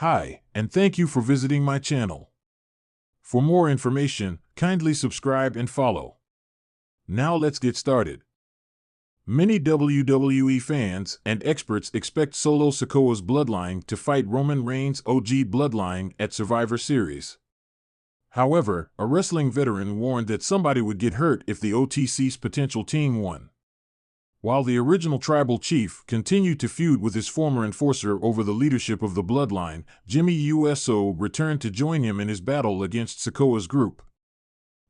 Hi, and thank you for visiting my channel. For more information, kindly subscribe and follow. Now let's get started. Many WWE fans and experts expect Solo Sikoa's bloodline to fight Roman Reigns' OG bloodline at Survivor Series. However, a wrestling veteran warned that somebody would get hurt if the OTC's potential team won. While the original tribal chief continued to feud with his former enforcer over the leadership of the bloodline, Jimmy USO returned to join him in his battle against Sikoa's group.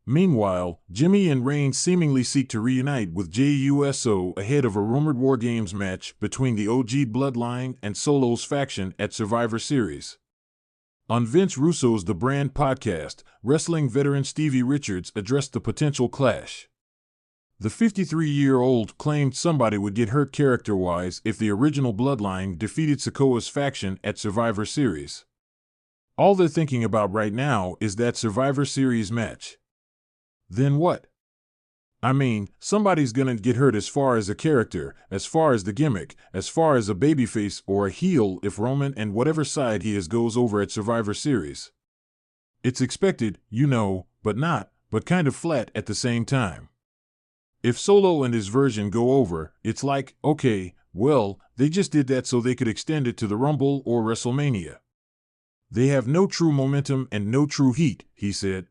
Meanwhile, Jimmy and Reigns seemingly seek to reunite with JUSO ahead of a rumored War Games match between the OG bloodline and Solo's faction at Survivor Series. On Vince Russo's The Brand podcast, wrestling veteran Stevie Richards addressed the potential clash. The 53-year-old claimed somebody would get hurt character-wise if the original bloodline defeated Sikoa's faction at Survivor Series. All they're thinking about right now is that Survivor Series match. Then what? I mean, somebody's gonna get hurt as far as a character, as far as the gimmick, as far as a babyface or a heel if Roman and whatever side he is goes over at Survivor Series. It's expected, but kind of flat at the same time. If Solo and his version go over, it's like, okay, well, they just did that so they could extend it to the Rumble or WrestleMania. They have no true momentum and no true heat, he said.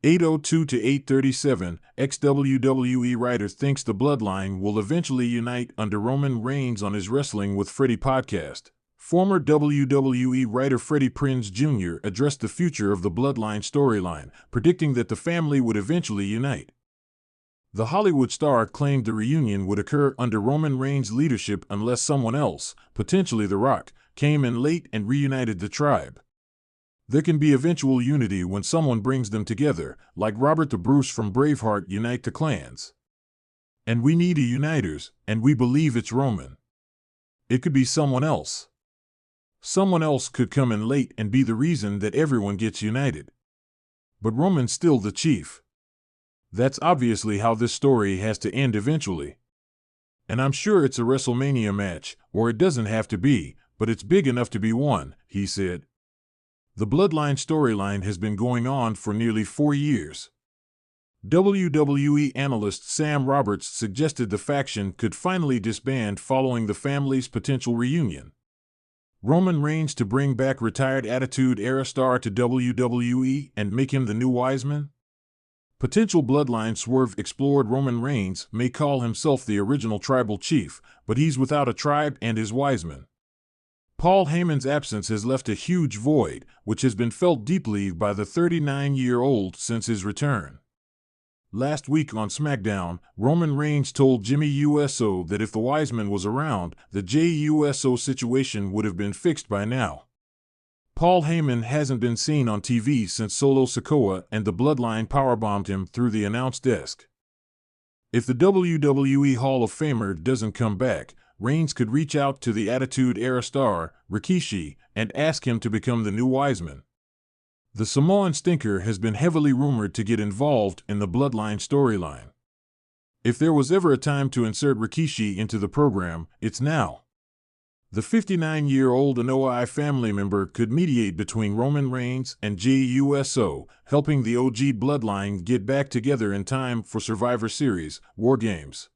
802-837, ex-WWE writer thinks the bloodline will eventually unite under Roman Reigns on his Wrestling with Freddie podcast. Former WWE writer Freddie Prinze Jr. addressed the future of the bloodline storyline, predicting that the family would eventually unite. The Hollywood star claimed the reunion would occur under Roman Reigns' leadership unless someone else, potentially The Rock, came in late and reunited the tribe. There can be eventual unity when someone brings them together, like Robert the Bruce from Braveheart unite the clans. And we need a uniters, and we believe it's Roman. It could be someone else. Someone else could come in late and be the reason that everyone gets united. But Roman's still the chief. That's obviously how this story has to end eventually. And I'm sure it's a WrestleMania match, or it doesn't have to be, but it's big enough to be one, he said. The bloodline storyline has been going on for nearly 4 years. WWE analyst Sam Roberts suggested the faction could finally disband following the family's potential reunion. Roman Reigns to bring back retired Attitude Era star to WWE and make him the new Wiseman? Potential bloodline swerve explored Roman Reigns may call himself the original tribal chief, but he's without a tribe and his Wiseman. Paul Heyman's absence has left a huge void, which has been felt deeply by the 39-year-old since his return. Last week on SmackDown, Roman Reigns told Jimmy USO that if the Wiseman was around, the JUSO situation would have been fixed by now. Paul Heyman hasn't been seen on TV since Solo Sikoa and the Bloodline powerbombed him through the announce desk. If the WWE Hall of Famer doesn't come back, Reigns could reach out to the Attitude Era star, Rikishi, and ask him to become the new Wiseman. The Samoan stinker has been heavily rumored to get involved in the Bloodline storyline. If there was ever a time to insert Rikishi into the program, it's now. The 59-year-old Anoa'i family member could mediate between Roman Reigns and JUSO, helping the OG bloodline get back together in time for Survivor Series, War Games.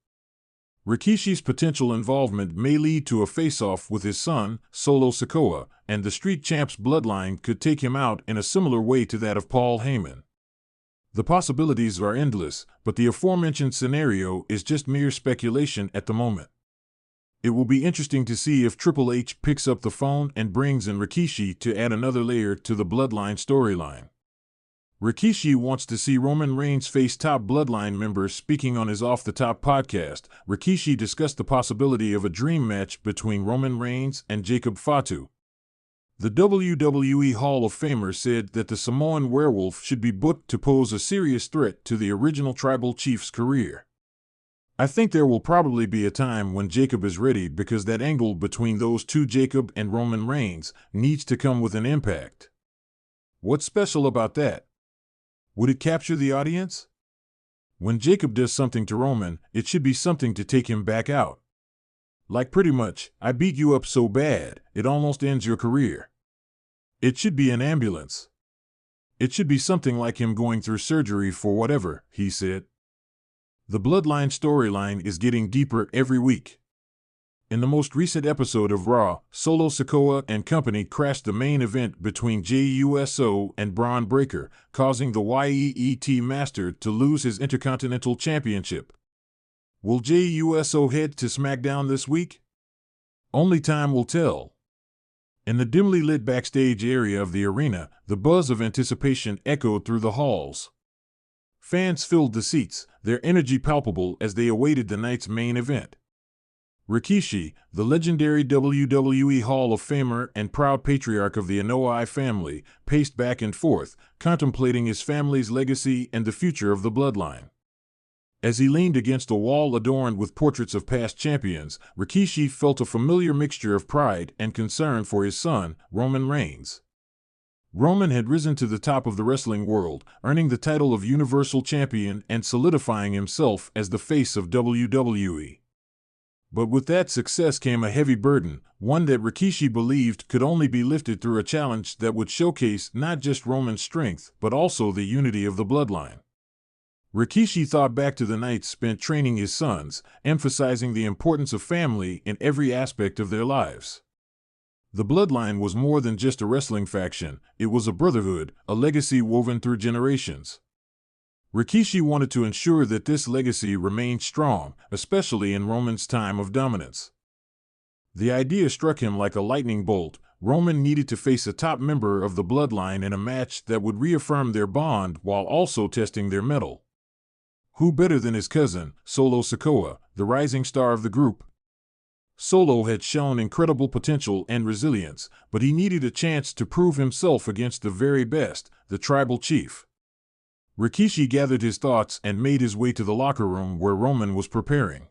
Rikishi's potential involvement may lead to a face-off with his son, Solo Sikoa, and the Street Champs bloodline could take him out in a similar way to that of Paul Heyman. The possibilities are endless, but the aforementioned scenario is just mere speculation at the moment. It will be interesting to see if Triple H picks up the phone and brings in Rikishi to add another layer to the bloodline storyline. Rikishi wants to see Roman Reigns face top bloodline members. Speaking on his Off the Top podcast, Rikishi discussed the possibility of a dream match between Roman Reigns and Jacob Fatu. The WWE Hall of Famer said that the Samoan werewolf should be booked to pose a serious threat to the original tribal chief's career. I think there will probably be a time when Jacob is ready because that angle between those two, Jacob and Roman Reigns, needs to come with an impact. What's special about that? Would it capture the audience? When Jacob does something to Roman, it should be something to take him back out. Like pretty much, I beat you up so bad, it almost ends your career. It should be an ambulance. It should be something like him going through surgery for whatever, he said. The Bloodline storyline is getting deeper every week. In the most recent episode of Raw, Solo Sikoa and company crashed the main event between JUSO and Braun Breaker, causing the YEET Master to lose his Intercontinental Championship. Will JUSO head to SmackDown this week? Only time will tell. In the dimly lit backstage area of the arena, the buzz of anticipation echoed through the halls. Fans filled the seats, their energy palpable as they awaited the night's main event. Rikishi, the legendary WWE Hall of Famer and proud patriarch of the Anoa'i family, paced back and forth, contemplating his family's legacy and the future of the Bloodline. As he leaned against a wall adorned with portraits of past champions, Rikishi felt a familiar mixture of pride and concern for his son, Roman Reigns. Roman had risen to the top of the wrestling world, earning the title of Universal Champion and solidifying himself as the face of WWE. But with that success came a heavy burden, one that Rikishi believed could only be lifted through a challenge that would showcase not just Roman's strength, but also the unity of the Bloodline. Rikishi thought back to the nights spent training his sons, emphasizing the importance of family in every aspect of their lives. The Bloodline was more than just a wrestling faction, it was a brotherhood, a legacy woven through generations. Rikishi wanted to ensure that this legacy remained strong, especially in Roman's time of dominance. The idea struck him like a lightning bolt. Roman needed to face a top member of the Bloodline in a match that would reaffirm their bond while also testing their mettle. Who better than his cousin, Solo Sikoa, the rising star of the group? Solo had shown incredible potential and resilience, but he needed a chance to prove himself against the very best, the tribal chief. Rikishi gathered his thoughts and made his way to the locker room where Roman was preparing.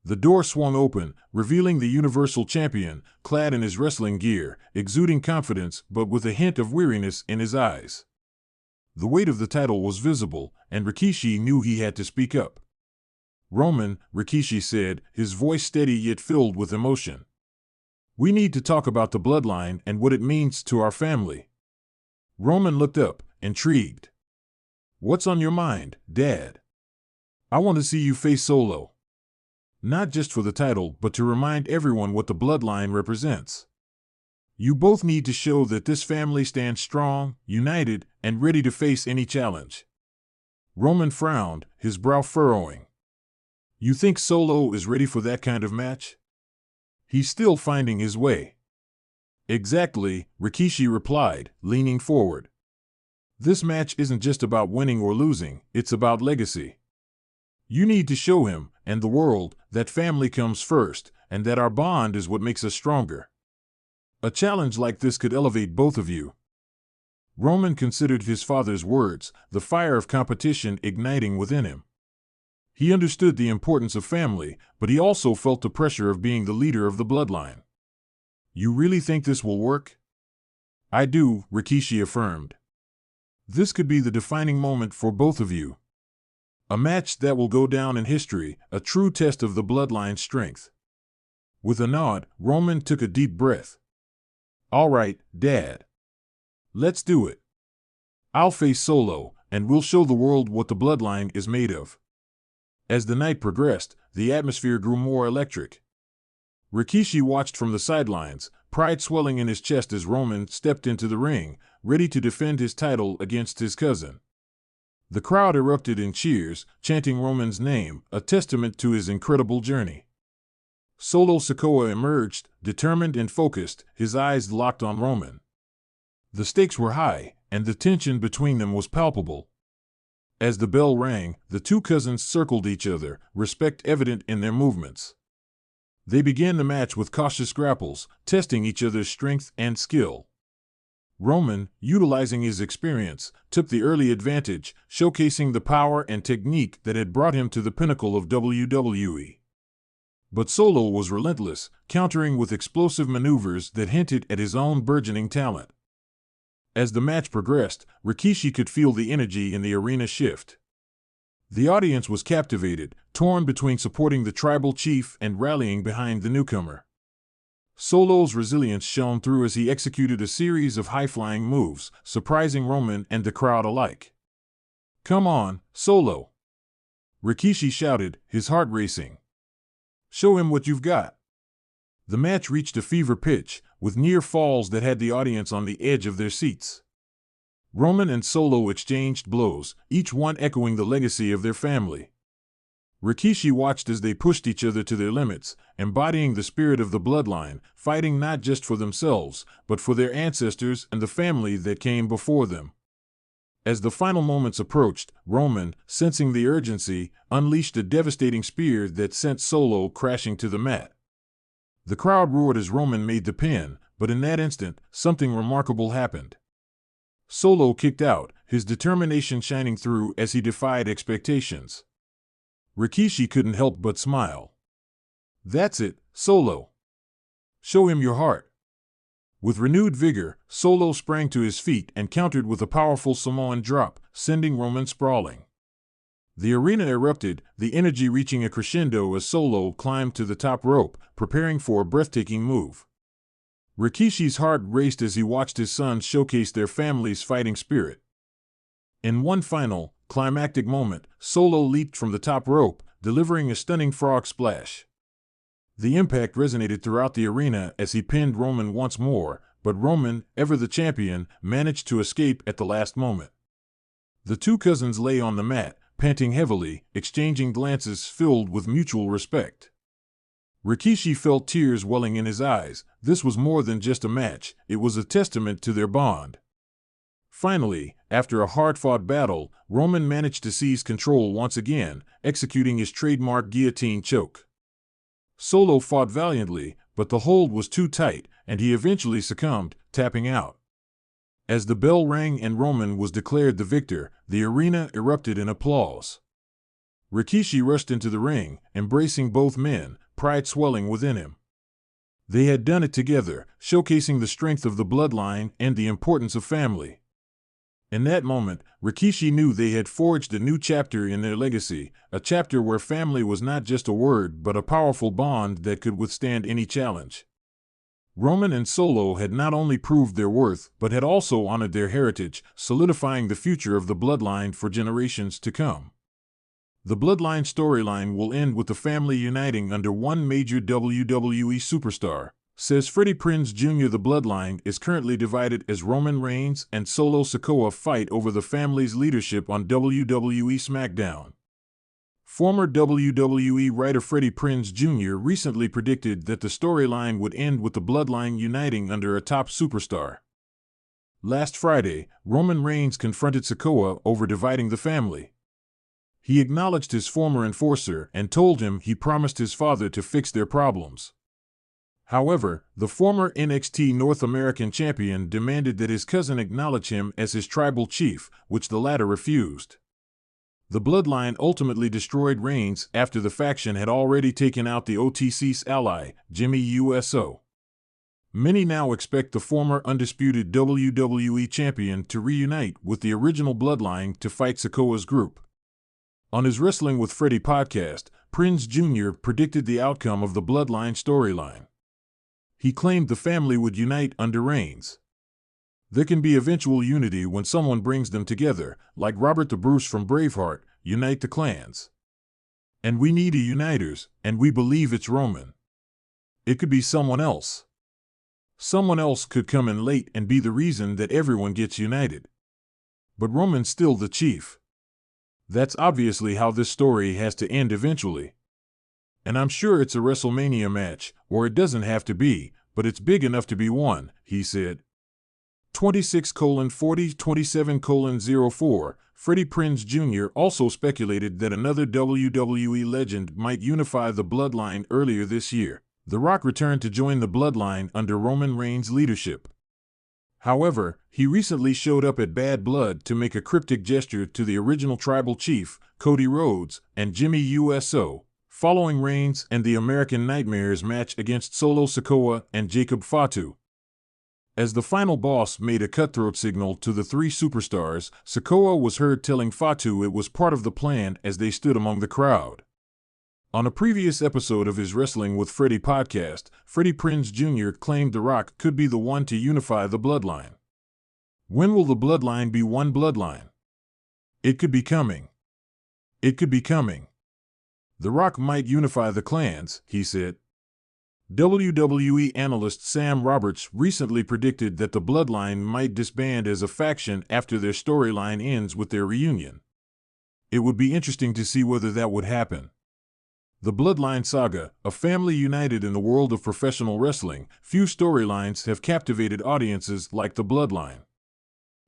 The door swung open, revealing the Universal Champion, clad in his wrestling gear, exuding confidence but with a hint of weariness in his eyes. The weight of the title was visible, and Rikishi knew he had to speak up. "Roman," Rikishi said, his voice steady yet filled with emotion. "We need to talk about the Bloodline and what it means to our family." Roman looked up, intrigued. "What's on your mind, Dad?" "I want to see you face Solo. Not just for the title, but to remind everyone what the Bloodline represents. You both need to show that this family stands strong, united, and ready to face any challenge." Roman frowned, his brow furrowing. "You think Solo is ready for that kind of match?" "He's still finding his way." "Exactly," Rikishi replied, leaning forward. "This match isn't just about winning or losing, it's about legacy. You need to show him, and the world, that family comes first, and that our bond is what makes us stronger. A challenge like this could elevate both of you." Roman considered his father's words, the fire of competition igniting within him. He understood the importance of family, but he also felt the pressure of being the leader of the Bloodline. "You really think this will work?" "I do," Rikishi affirmed. "This could be the defining moment for both of you. A match that will go down in history, a true test of the Bloodline's strength." With a nod, Roman took a deep breath. "All right, Dad. Let's do it. I'll face Solo, and we'll show the world what the Bloodline is made of." As the night progressed, the atmosphere grew more electric. Rikishi watched from the sidelines, pride swelling in his chest as Roman stepped into the ring, ready to defend his title against his cousin. The crowd erupted in cheers, chanting Roman's name, a testament to his incredible journey. Solo Sikoa emerged, determined and focused, his eyes locked on Roman. The stakes were high, and the tension between them was palpable. As the bell rang, the two cousins circled each other, respect evident in their movements. They began the match with cautious grapples, testing each other's strength and skill. Roman, utilizing his experience, took the early advantage, showcasing the power and technique that had brought him to the pinnacle of WWE. But Solo was relentless, countering with explosive maneuvers that hinted at his own burgeoning talent. As the match progressed, Rikishi could feel the energy in the arena shift. The audience was captivated, torn between supporting the tribal chief and rallying behind the newcomer. Solo's resilience shone through as he executed a series of high-flying moves, surprising Roman and the crowd alike. "Come on, Solo!" Rikishi shouted, his heart racing. "Show him what you've got." The match reached a fever pitch, with near falls that had the audience on the edge of their seats. Roman and Solo exchanged blows, each one echoing the legacy of their family. Rikishi watched as they pushed each other to their limits, embodying the spirit of the bloodline, fighting not just for themselves, but for their ancestors and the family that came before them. As the final moments approached, Roman, sensing the urgency, unleashed a devastating spear that sent Solo crashing to the mat. The crowd roared as Roman made the pin, but in that instant, something remarkable happened. Solo kicked out, his determination shining through as he defied expectations. Rikishi couldn't help but smile. "That's it, Solo. Show him your heart." With renewed vigor, Solo sprang to his feet and countered with a powerful Samoan drop, sending Roman sprawling. The arena erupted, the energy reaching a crescendo as Solo climbed to the top rope, preparing for a breathtaking move. Rikishi's heart raced as he watched his sons showcase their family's fighting spirit. In one final, climactic moment, Solo leaped from the top rope, delivering a stunning frog splash. The impact resonated throughout the arena as he pinned Roman once more, but Roman, ever the champion, managed to escape at the last moment. The two cousins lay on the mat, panting heavily, exchanging glances filled with mutual respect. Rikishi felt tears welling in his eyes. This was more than just a match, it was a testament to their bond. Finally, after a hard-fought battle, Roman managed to seize control once again, executing his trademark guillotine choke. Solo fought valiantly, but the hold was too tight, and he eventually succumbed, tapping out. As the bell rang and Roman was declared the victor, the arena erupted in applause. Rikishi rushed into the ring, embracing both men, pride swelling within him. They had done it together, showcasing the strength of the bloodline and the importance of family. In that moment, Rikishi knew they had forged a new chapter in their legacy, a chapter where family was not just a word but a powerful bond that could withstand any challenge. Roman and Solo had not only proved their worth but had also honored their heritage, solidifying the future of the bloodline for generations to come. The bloodline storyline will end with the family uniting under one major WWE superstar. Says Freddie Prinze Jr. The bloodline is currently divided as Roman Reigns and Solo Sikoa fight over the family's leadership on WWE SmackDown. Former WWE writer Freddie Prinze Jr. recently predicted that the storyline would end with the bloodline uniting under a top superstar. Last Friday, Roman Reigns confronted Sikoa over dividing the family. He acknowledged his former enforcer and told him he promised his father to fix their problems. However, the former NXT North American champion demanded that his cousin acknowledge him as his tribal chief, which the latter refused. The bloodline ultimately destroyed Reigns after the faction had already taken out the OTC's ally, Jimmy USO. Many now expect the former undisputed WWE champion to reunite with the original bloodline to fight Sikoa's group. On his Wrestling with Freddie podcast, Prinze Jr. predicted the outcome of the bloodline storyline. He claimed the family would unite under Reigns. There can be eventual unity when someone brings them together, like Robert the Bruce from Braveheart, unite the clans. And we need a uniters, and we believe it's Roman. It could be someone else. Someone else could come in late and be the reason that everyone gets united. But Roman's still the chief. That's obviously how this story has to end eventually. And I'm sure it's a WrestleMania match, or it doesn't have to be, but it's big enough to be won, he said. 26:40-27:04, Freddie Prinze Jr. also speculated that another WWE legend might unify the bloodline earlier this year. The Rock returned to join the bloodline under Roman Reigns' leadership. However, he recently showed up at Bad Blood to make a cryptic gesture to the original tribal chief, Cody Rhodes, and Jimmy USO, following Reigns and the American Nightmares match against Solo Sikoa and Jacob Fatu. As the final boss made a cutthroat signal to the three superstars, Sikoa was heard telling Fatu it was part of the plan as they stood among the crowd. On a previous episode of his Wrestling with Freddie podcast, Freddie Prinze Jr. claimed The Rock could be the one to unify the bloodline. When will the bloodline be one bloodline? It could be coming. It could be coming. The Rock might unify the clans, he said. WWE analyst Sam Roberts recently predicted that the bloodline might disband as a faction after their storyline ends with their reunion. It would be interesting to see whether that would happen. The Bloodline Saga, a family united in the world of professional wrestling, few storylines have captivated audiences like the Bloodline.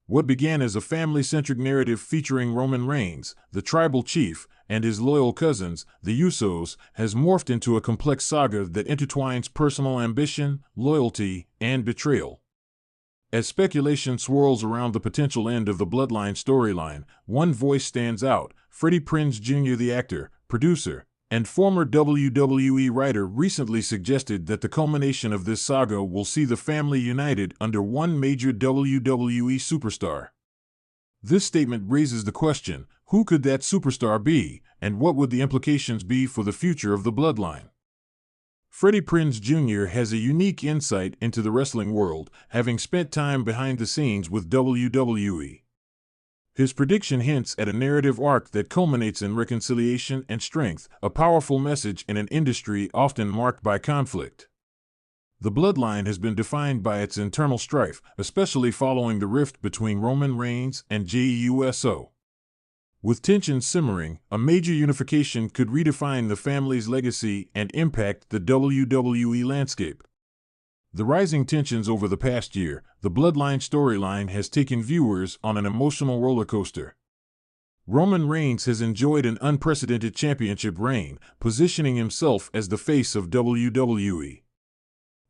What began as a family-centric narrative featuring Roman Reigns, the tribal chief, and his loyal cousins, the Usos, has morphed into a complex saga that intertwines personal ambition, loyalty, and betrayal. As speculation swirls around the potential end of the Bloodline storyline, one voice stands out. Freddie Prinze Jr., the actor, producer, and former WWE writer, recently suggested that the culmination of this saga will see the family united under one major WWE superstar. This statement raises the question, who could that superstar be, and what would the implications be for the future of the bloodline? Freddie Prinze Jr. has a unique insight into the wrestling world, having spent time behind the scenes with WWE. His prediction hints at a narrative arc that culminates in reconciliation and strength, a powerful message in an industry often marked by conflict. The bloodline has been defined by its internal strife, especially following the rift between Roman Reigns and Jey Uso. With tensions simmering, a major unification could redefine the family's legacy and impact the WWE landscape. The rising tensions over the past year, the Bloodline storyline has taken viewers on an emotional roller coaster. Roman Reigns has enjoyed an unprecedented championship reign, positioning himself as the face of WWE.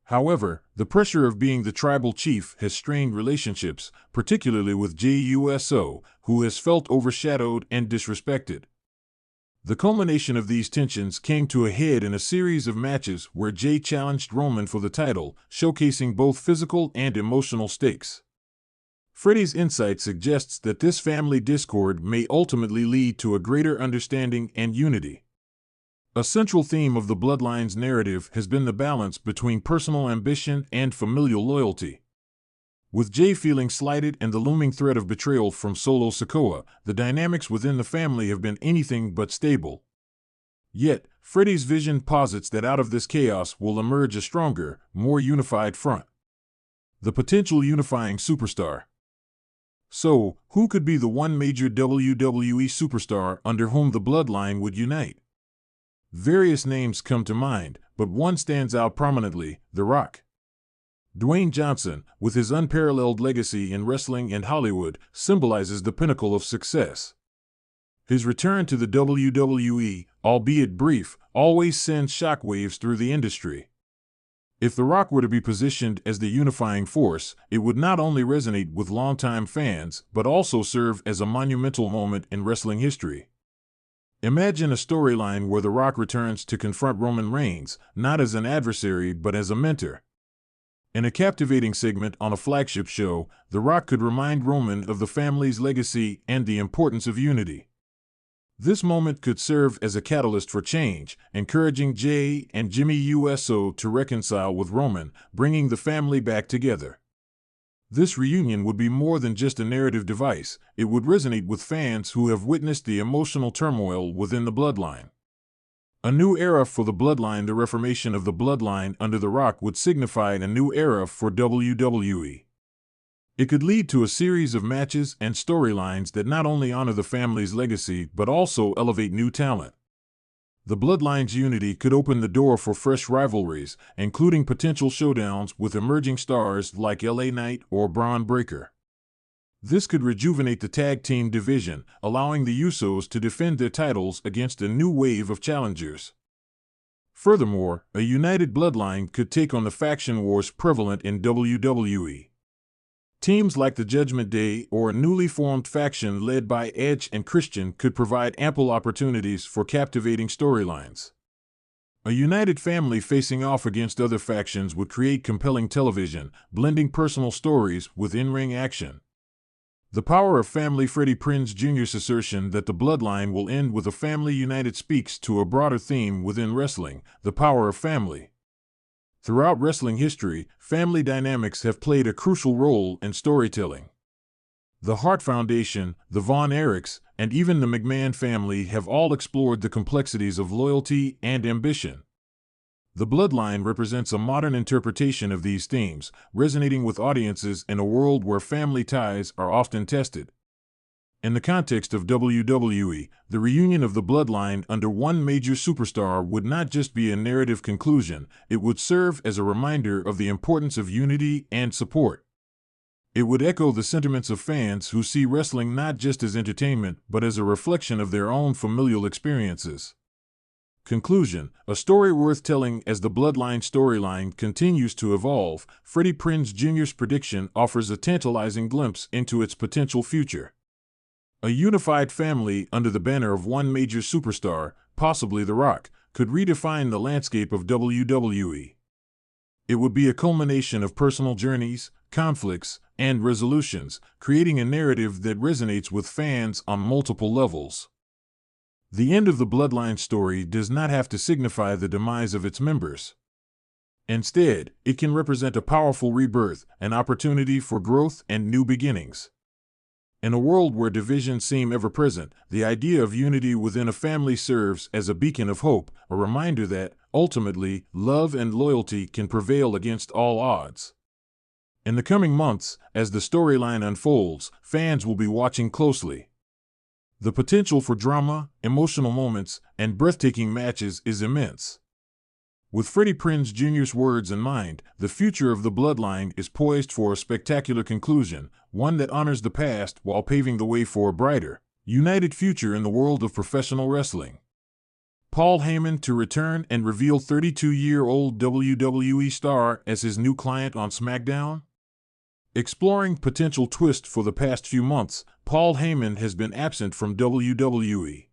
However, the pressure of being the tribal chief has strained relationships, particularly with Jey Uso, who has felt overshadowed and disrespected. The culmination of these tensions came to a head in a series of matches where Jey challenged Roman for the title, showcasing both physical and emotional stakes. Freddie's insight suggests that this family discord may ultimately lead to a greater understanding and unity. A central theme of the Bloodline's narrative has been the balance between personal ambition and familial loyalty. With Jey feeling slighted and the looming threat of betrayal from Solo Sikoa, the dynamics within the family have been anything but stable. Yet, Freddie's vision posits that out of this chaos will emerge a stronger, more unified front. The potential unifying superstar. So, who could be the one major WWE superstar under whom the Bloodline would unite? Various names come to mind, but one stands out prominently: The Rock. Dwayne Johnson, with his unparalleled legacy in wrestling and Hollywood, symbolizes the pinnacle of success. His return to the WWE, albeit brief, always sends shockwaves through the industry. If The Rock were to be positioned as the unifying force, it would not only resonate with longtime fans, but also serve as a monumental moment in wrestling history. Imagine a storyline where The Rock returns to confront Roman Reigns, not as an adversary but as a mentor. In a captivating segment on a flagship show, The Rock could remind Roman of the family's legacy and the importance of unity. This moment could serve as a catalyst for change, encouraging Jey and Jimmy Uso to reconcile with Roman, bringing the family back together. This reunion would be more than just a narrative device. It would resonate with fans who have witnessed the emotional turmoil within the bloodline. A new era for the bloodline. The reformation of the bloodline under The Rock would signify a new era for WWE. It could lead to a series of matches and storylines that not only honor the family's legacy but also elevate new talent. The bloodline's unity could open the door for fresh rivalries, including potential showdowns with emerging stars like LA Knight or Braun Breaker. This could rejuvenate the tag team division, allowing the Usos to defend their titles against a new wave of challengers. Furthermore, a united bloodline could take on the faction wars prevalent in WWE. Teams like the Judgment Day or a newly formed faction led by Edge and Christian could provide ample opportunities for captivating storylines. A united family facing off against other factions would create compelling television, blending personal stories with in-ring action. The power of family. Freddie Prinze Jr.'s assertion that the bloodline will end with a family united speaks to a broader theme within wrestling, the power of family. Throughout wrestling history, family dynamics have played a crucial role in storytelling. The Hart Foundation, the Von Erichs, and even the McMahon family have all explored the complexities of loyalty and ambition. The bloodline represents a modern interpretation of these themes, resonating with audiences in a world where family ties are often tested. In the context of WWE, the reunion of the bloodline under one major superstar would not just be a narrative conclusion, it would serve as a reminder of the importance of unity and support. It would echo the sentiments of fans who see wrestling not just as entertainment but as a reflection of their own familial experiences. Conclusion: a story worth telling. As the bloodline storyline continues to evolve, Freddie Prinze Jr.'s prediction offers a tantalizing glimpse into its potential future. A unified family under the banner of one major superstar, possibly The Rock, could redefine the landscape of WWE. It would be a culmination of personal journeys, conflicts, and resolutions, creating a narrative that resonates with fans on multiple levels. The end of the bloodline story does not have to signify the demise of its members. Instead, it can represent a powerful rebirth, an opportunity for growth and new beginnings. In a world where divisions seem ever present, the idea of unity within a family serves as a beacon of hope, a reminder that, ultimately, love and loyalty can prevail against all odds. In the coming months, as the storyline unfolds, fans will be watching closely. The potential for drama, emotional moments, and breathtaking matches is immense. With Freddie Prinze Jr.'s words in mind, the future of the bloodline is poised for a spectacular conclusion, one that honors the past while paving the way for a brighter, united future in the world of professional wrestling. Paul Heyman to return and reveal 32-year-old WWE star as his new client on SmackDown? Exploring potential twist. For the past few months, Paul Heyman has been absent from WWE.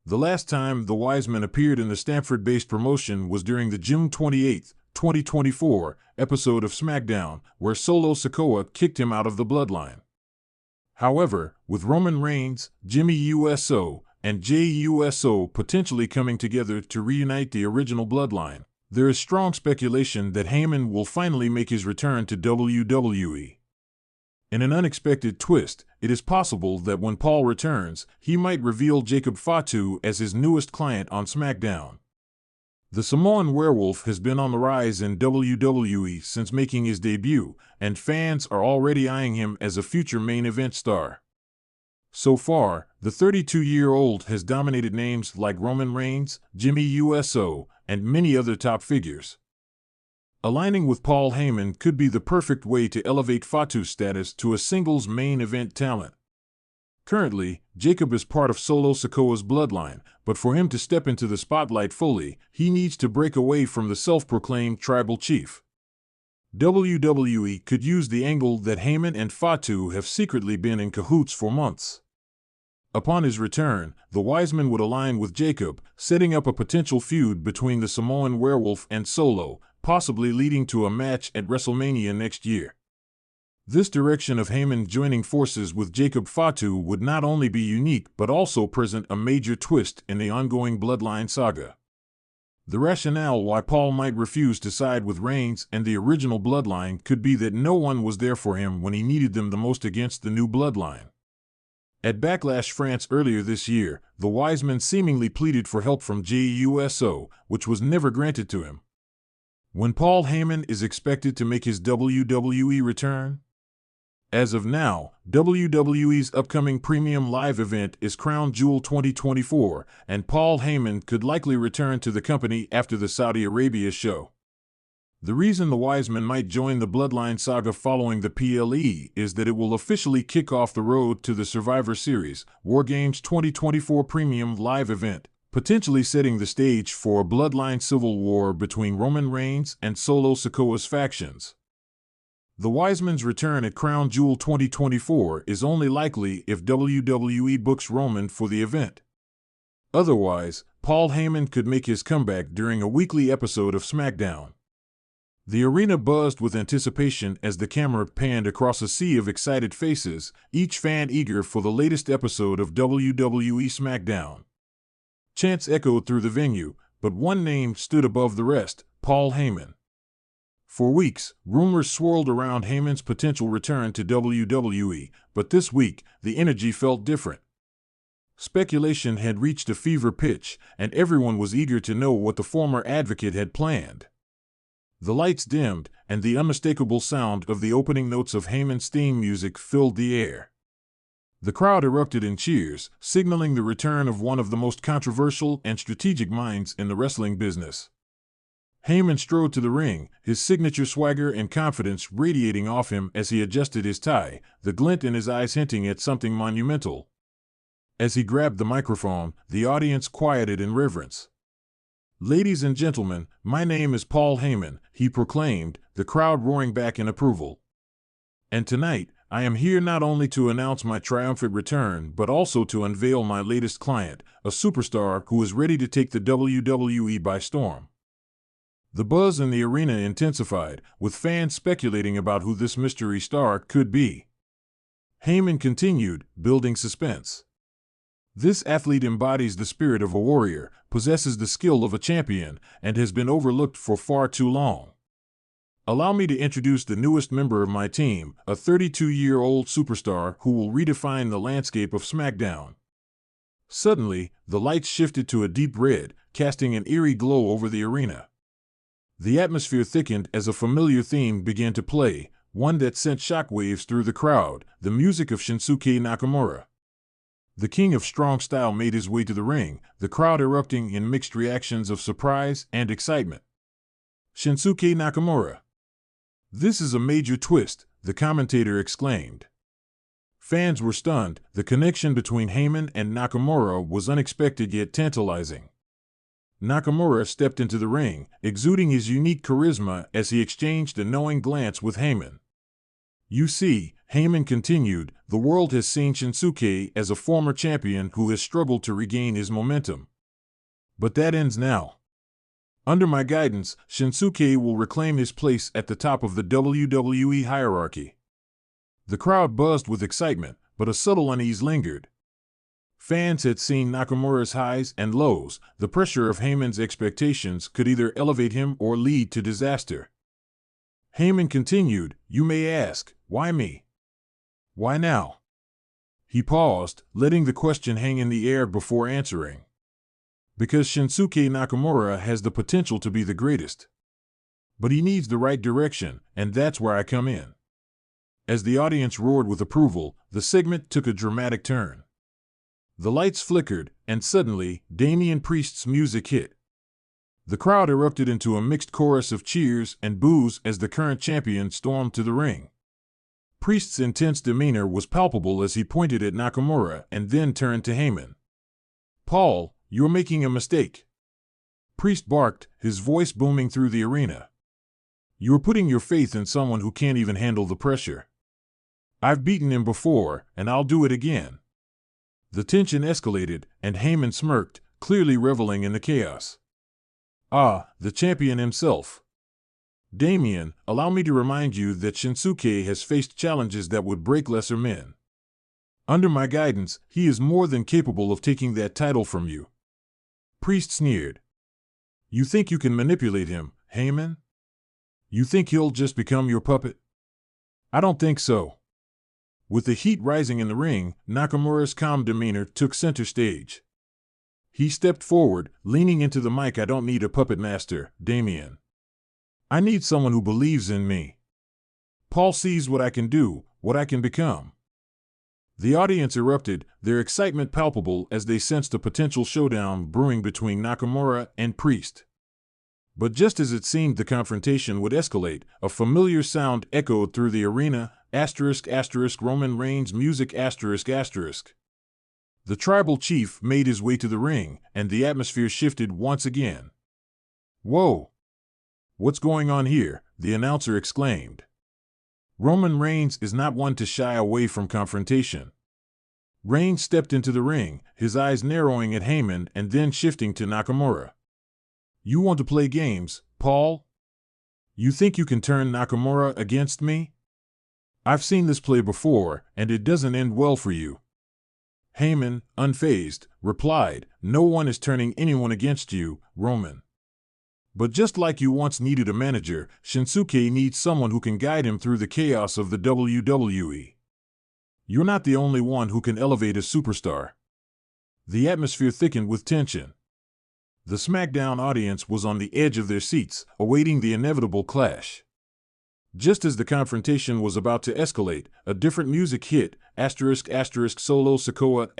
The last time the Wiseman appeared in the Stamford-based promotion was during the June 28, 2024 episode of SmackDown, where Solo Sikoa kicked him out of the bloodline. However, with Roman Reigns, Jimmy USO, and Jey USO potentially coming together to reunite the original bloodline, there is strong speculation that Heyman will finally make his return to WWE. In an unexpected twist, it is possible that when Paul returns, he might reveal Jacob Fatu as his newest client on SmackDown. The Samoan Werewolf has been on the rise in WWE since making his debut, and fans are already eyeing him as a future main event star. So far, the 32-year-old has dominated names like Roman Reigns, Jimmy USO, and many other top figures. Aligning with Paul Heyman could be the perfect way to elevate Fatu's status to a singles main event talent. Currently, Jacob is part of Solo Sikoa's bloodline, but for him to step into the spotlight fully, he needs to break away from the self-proclaimed tribal chief. WWE could use the angle that Heyman and Fatu have secretly been in cahoots for months. Upon his return, the Wiseman would align with Jacob, setting up a potential feud between the Samoan Werewolf and Solo, possibly leading to a match at WrestleMania next year. This direction of Heyman joining forces with Jacob Fatu would not only be unique but also present a major twist in the ongoing Bloodline saga. The rationale why Paul might refuse to side with Reigns and the original Bloodline could be that no one was there for him when he needed them the most against the new Bloodline. At Backlash France earlier this year, the Wiseman seemingly pleaded for help from Jey USO, which was never granted to him. When Paul Heyman is expected to make his WWE return? As of now, WWE's upcoming premium live event is Crown Jewel 2024, and Paul Heyman could likely return to the company after the Saudi Arabia show. The reason the Wiseman might join the Bloodline saga following the PLE is that it will officially kick off the road to the Survivor Series, War Games 2024 premium live event, potentially setting the stage for a Bloodline civil war between Roman Reigns and Solo Sikoa's factions. The Wiseman's return at Crown Jewel 2024 is only likely if WWE books Roman for the event. Otherwise, Paul Heyman could make his comeback during a weekly episode of SmackDown. The arena buzzed with anticipation as the camera panned across a sea of excited faces, each fan eager for the latest episode of WWE SmackDown. Chants echoed through the venue, but one name stood above the rest: Paul Heyman. For weeks, rumors swirled around Heyman's potential return to WWE, but this week, the energy felt different. Speculation had reached a fever pitch, and everyone was eager to know what the former advocate had planned. The lights dimmed, and the unmistakable sound of the opening notes of Heyman's theme music filled the air. The crowd erupted in cheers, signaling the return of one of the most controversial and strategic minds in the wrestling business. Heyman strode to the ring, his signature swagger and confidence radiating off him as he adjusted his tie, the glint in his eyes hinting at something monumental. As he grabbed the microphone, the audience quieted in reverence. "Ladies and gentlemen, my name is Paul Heyman," he proclaimed, the crowd roaring back in approval. "And tonight, I am here not only to announce my triumphant return but also to unveil my latest client, a superstar who is ready to take the WWE by storm." The buzz in the arena intensified, with fans speculating about who this mystery star could be. Heyman continued, building suspense. "This athlete embodies the spirit of a warrior, possesses the skill of a champion, and has been overlooked for far too long. Allow me to introduce the newest member of my team, a 32-year-old superstar who will redefine the landscape of SmackDown." Suddenly, the lights shifted to a deep red, casting an eerie glow over the arena. The atmosphere thickened as a familiar theme began to play, one that sent shockwaves through the crowd: the music of Shinsuke Nakamura. The king of strong style made his way to the ring, the crowd erupting in mixed reactions of surprise and excitement. "Shinsuke Nakamura. This is a major twist," the commentator exclaimed. Fans were stunned. The connection between Heyman and Nakamura was unexpected yet tantalizing. Nakamura stepped into the ring, exuding his unique charisma as he exchanged a knowing glance with Heyman. "You see," Heyman continued, "the world has seen Shinsuke as a former champion who has struggled to regain his momentum. But that ends now. Under my guidance, Shinsuke will reclaim his place at the top of the WWE hierarchy." The crowd buzzed with excitement, but a subtle unease lingered. Fans had seen Nakamura's highs and lows. The pressure of Heyman's expectations could either elevate him or lead to disaster. Heyman continued, "You may ask, why me? Why now?" He paused, letting the question hang in the air before answering. "Because Shinsuke Nakamura has the potential to be the greatest. But he needs the right direction, and that's where I come in." As the audience roared with approval, the segment took a dramatic turn. The lights flickered, and suddenly, Damian Priest's music hit. The crowd erupted into a mixed chorus of cheers and boos as the current champion stormed to the ring. Priest's intense demeanor was palpable as he pointed at Nakamura and then turned to Heyman. "Paul, you're making a mistake," Priest barked, his voice booming through the arena. "You're putting your faith in someone who can't even handle the pressure. I've beaten him before, and I'll do it again." The tension escalated, and Heyman smirked, clearly reveling in the chaos. "Ah, the champion himself. Damian, allow me to remind you that Shinsuke has faced challenges that would break lesser men. Under my guidance, he is more than capable of taking that title from you." Priest sneered. "You think you can manipulate him, Heyman? You think he'll just become your puppet? I don't think so." With the heat rising in the ring, Nakamura's calm demeanor took center stage. He stepped forward, leaning into the mic. "I don't need a puppet master, Damian. I need someone who believes in me. Paul sees what I can do, what I can become." The audience erupted, their excitement palpable as they sensed a potential showdown brewing between Nakamura and Priest. But just as it seemed the confrontation would escalate, a familiar sound echoed through the arena: Roman Reigns music ***. The tribal chief made his way to the ring, and the atmosphere shifted once again. "Whoa! What's going on here?" the announcer exclaimed. Roman Reigns is not one to shy away from confrontation. Reigns stepped into the ring, his eyes narrowing at Heyman and then shifting to Nakamura. "You want to play games, Paul? You think you can turn Nakamura against me? I've seen this play before, and it doesn't end well for you. Heyman, unfazed, replied, "No one is turning anyone against you, Roman. But just like you once needed a manager, Shinsuke needs someone who can guide him through the chaos of the WWE. You're not the only one who can elevate a superstar." The atmosphere thickened with tension. The SmackDown audience was on the edge of their seats, awaiting the inevitable clash. Just as the confrontation was about to escalate, a different music hit, solo Sikoa,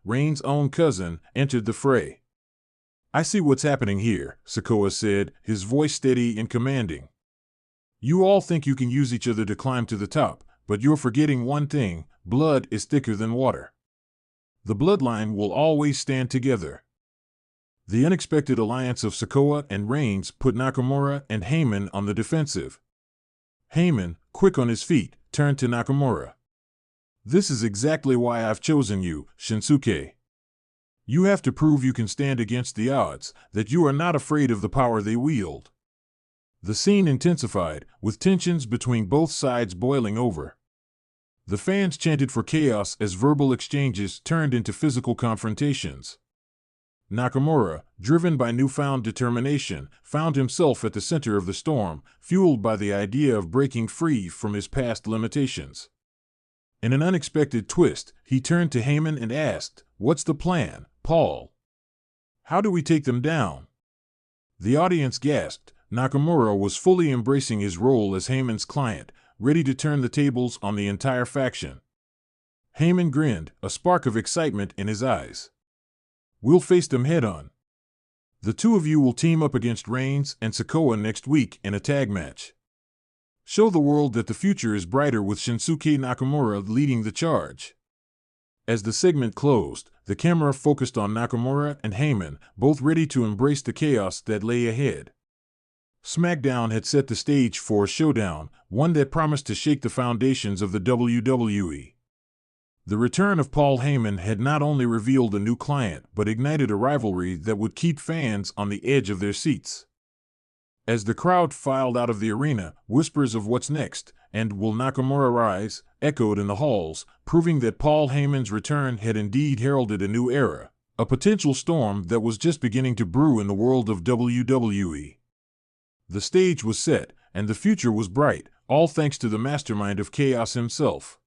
Reigns' own cousin, entered the fray. "I see what's happening here," Sikoa said, his voice steady and commanding. "You all think you can use each other to climb to the top, but you're forgetting one thing: blood is thicker than water. The bloodline will always stand together." The unexpected alliance of Sikoa and Reigns put Nakamura and Heyman on the defensive. Heyman, quick on his feet, turned to Nakamura. "This is exactly why I've chosen you, Shinsuke. You have to prove you can stand against the odds, that you are not afraid of the power they wield." The scene intensified, with tensions between both sides boiling over. The fans chanted for chaos as verbal exchanges turned into physical confrontations. Nakamura, driven by newfound determination, found himself at the center of the storm, fueled by the idea of breaking free from his past limitations. In an unexpected twist, he turned to Heyman and asked, "What's the plan, Paul? How do we take them down?" The audience gasped. Nakamura was fully embracing his role as Heyman's client, ready to turn the tables on the entire faction. Heyman grinned, a spark of excitement in his eyes. "We'll face them head-on. The two of you will team up against Reigns and Sikoa next week in a tag match. Show the world that the future is brighter with Shinsuke Nakamura leading the charge." As the segment closed, the camera focused on Nakamura and Heyman, both ready to embrace the chaos that lay ahead. SmackDown had set the stage for a showdown, one that promised to shake the foundations of the WWE. The return of Paul Heyman had not only revealed a new client but ignited a rivalry that would keep fans on the edge of their seats. As the crowd filed out of the arena, whispers of "What's next?" and "Will Nakamura rise?" echoed in the halls, proving that Paul Heyman's return had indeed heralded a new era, a potential storm that was just beginning to brew in the world of WWE. The stage was set, and the future was bright, all thanks to the mastermind of chaos himself.